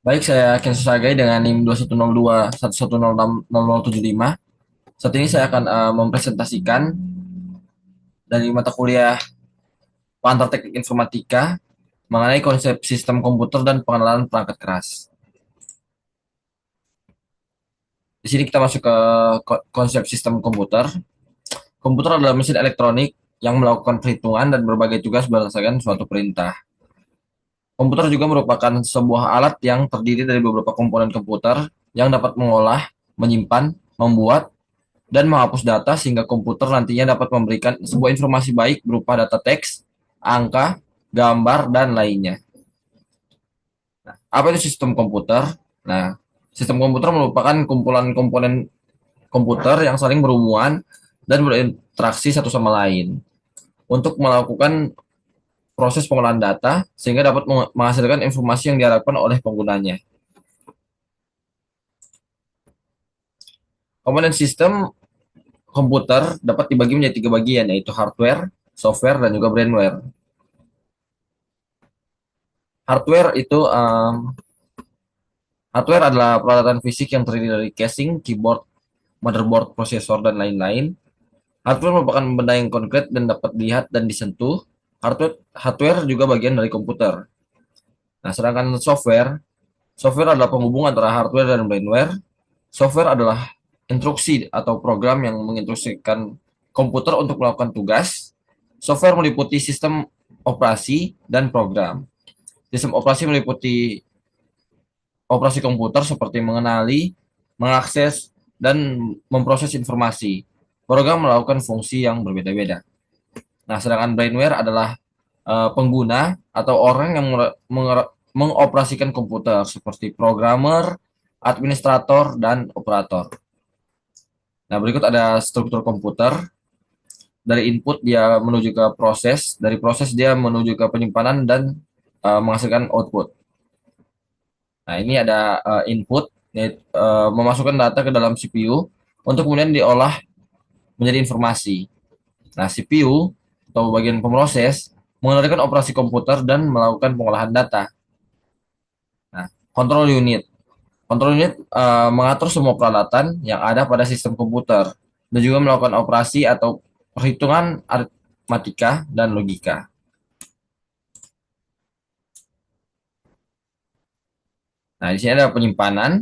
Baik, saya Kenzo Sagai dengan NIM 2102 1106 0075. Saat ini saya akan mempresentasikan dari mata kuliah Pengantar Teknik Informatika mengenai konsep sistem komputer dan pengenalan perangkat keras. Di sini kita masuk ke konsep sistem komputer. Komputer adalah mesin elektronik yang melakukan perhitungan dan berbagai tugas berdasarkan suatu perintah. Komputer juga merupakan sebuah alat yang terdiri dari beberapa komponen komputer yang dapat mengolah, menyimpan, membuat, dan menghapus data sehingga komputer nantinya dapat memberikan sebuah informasi baik berupa data teks, angka, gambar, dan lainnya. Apa itu sistem komputer? Nah, sistem komputer merupakan kumpulan komponen komputer yang saling berhubungan dan berinteraksi satu sama lain untuk melakukan proses pengolahan data sehingga dapat menghasilkan informasi yang diharapkan oleh penggunanya. Komponen sistem komputer dapat dibagi menjadi tiga bagian, yaitu hardware, software, dan juga brainware. Hardware itu hardware adalah peralatan fisik yang terdiri dari casing, keyboard, motherboard, prosesor, dan lain-lain. Hardware merupakan benda yang konkret dan dapat dilihat dan disentuh. Hardware juga bagian dari komputer. Nah, sedangkan software adalah penghubung antara hardware dan brainware. Software adalah instruksi atau program yang menginstruksikan komputer untuk melakukan tugas. Software meliputi sistem operasi dan program. Sistem operasi meliputi operasi komputer seperti mengenali, mengakses, dan memproses informasi. Program melakukan fungsi yang berbeda-beda. Nah, sedangkan brainware adalah pengguna atau orang yang mengoperasikan komputer seperti programmer, administrator, dan operator. Nah, berikut ada struktur komputer. Dari input dia menuju ke proses, dari proses dia menuju ke penyimpanan dan menghasilkan output. Nah, ini ada input, yaitu memasukkan data ke dalam CPU untuk kemudian diolah menjadi informasi. Nah, CPU atau bagian pemroses mengendalikan operasi komputer dan melakukan pengolahan data. Nah, control unit. Control unit mengatur semua peralatan yang ada pada sistem komputer dan juga melakukan operasi atau perhitungan aritmatika dan logika. Nah, di sini ada penyimpanan,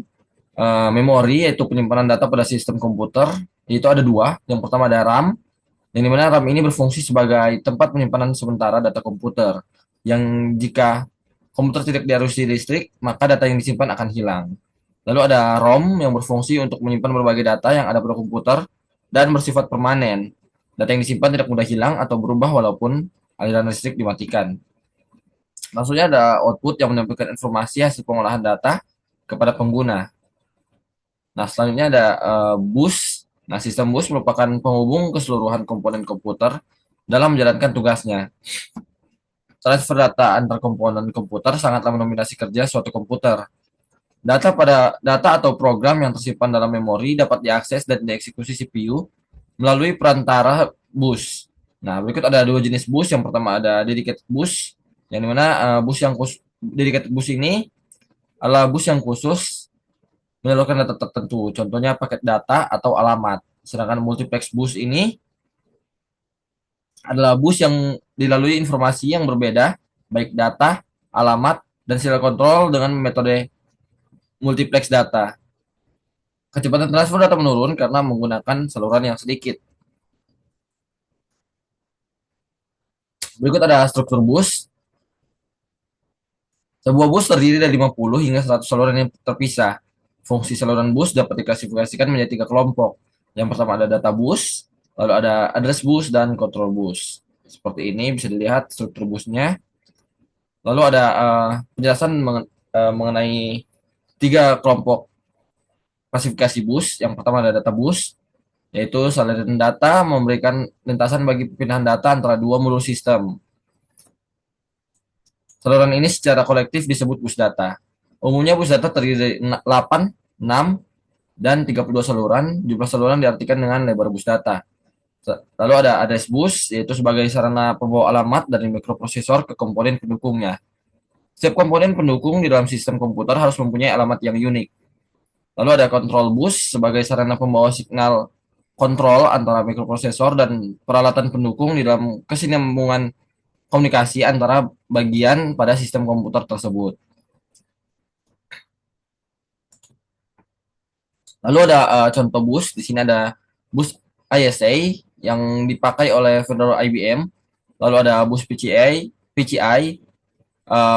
memori yaitu penyimpanan data pada sistem komputer. Itu ada dua. Yang pertama ada RAM, yang dimana RAM ini berfungsi sebagai tempat penyimpanan sementara data komputer. Yang jika komputer tidak diarusi listrik, maka data yang disimpan akan hilang. Lalu ada ROM yang berfungsi untuk menyimpan berbagai data yang ada pada komputer dan bersifat permanen. Data yang disimpan tidak mudah hilang atau berubah walaupun aliran listrik dimatikan. Maksudnya ada output yang menampilkan informasi hasil pengolahan data kepada pengguna. Nah, selanjutnya ada bus. Nah, sistem bus merupakan penghubung keseluruhan komponen komputer dalam menjalankan tugasnya. Transfer data antar komponen komputer sangatlah mendominasi kerja suatu komputer. Data atau program yang tersimpan dalam memori dapat diakses dan dieksekusi CPU melalui perantara bus. Nah, berikut ada dua jenis bus. Yang pertama ada dedicated bus, yang dimana bus yang khusus dedicated bus ini adalah bus yang khusus menyalurkan data tertentu, contohnya paket data atau alamat. Sedangkan multiplex bus ini adalah bus yang dilalui informasi yang berbeda, baik data, alamat, dan serial kontrol dengan metode multiplex data. Kecepatan transfer data menurun karena menggunakan saluran yang sedikit. Berikut ada struktur bus. Sebuah bus terdiri dari 50 hingga 100 saluran yang terpisah. Fungsi saluran bus dapat diklasifikasikan menjadi tiga kelompok. Yang pertama ada data bus, lalu ada address bus, dan control bus. Seperti ini bisa dilihat struktur busnya. Lalu ada penjelasan mengenai tiga kelompok klasifikasi bus. Yang pertama ada data bus, yaitu salinan data memberikan lintasan bagi perpindahan data antara dua modul sistem. Saluran ini secara kolektif disebut bus data. Umumnya bus data terdiri dari 8, 6, dan 32 saluran. Jumlah saluran diartikan dengan lebar bus data. Lalu ada address bus, yaitu sebagai sarana pembawa alamat dari mikroprosesor ke komponen pendukungnya. Setiap komponen pendukung di dalam sistem komputer harus mempunyai alamat yang unik. Lalu ada control bus sebagai sarana pembawa signal kontrol antara mikroprosesor dan peralatan pendukung di dalam kesinambungan komunikasi antara bagian pada sistem komputer tersebut. Lalu ada contoh bus, di sini ada bus ISA yang dipakai oleh vendor IBM. Lalu ada bus PCI,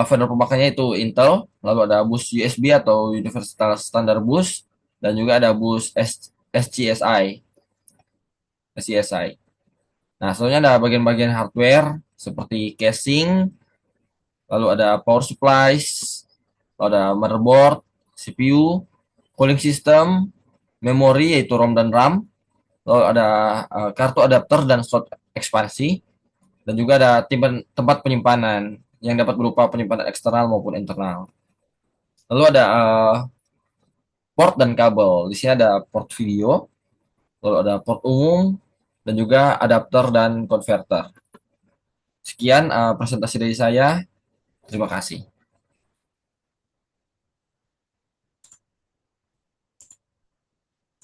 vendor pemakainya itu Intel. Lalu ada bus USB atau Universal Standard Bus, dan juga ada bus SCSI. Nah, selanjutnya ada bagian-bagian hardware seperti casing, lalu ada power supplies, lalu ada motherboard, CPU, cooling system, memori yaitu ROM dan RAM, lalu ada kartu adapter dan slot ekspansi, dan juga ada tempat penyimpanan yang dapat berupa penyimpanan eksternal maupun internal. Lalu ada port dan kabel. Di sini ada port video, lalu ada port umum, dan juga adapter dan converter. Sekian presentasi dari saya. Terima kasih.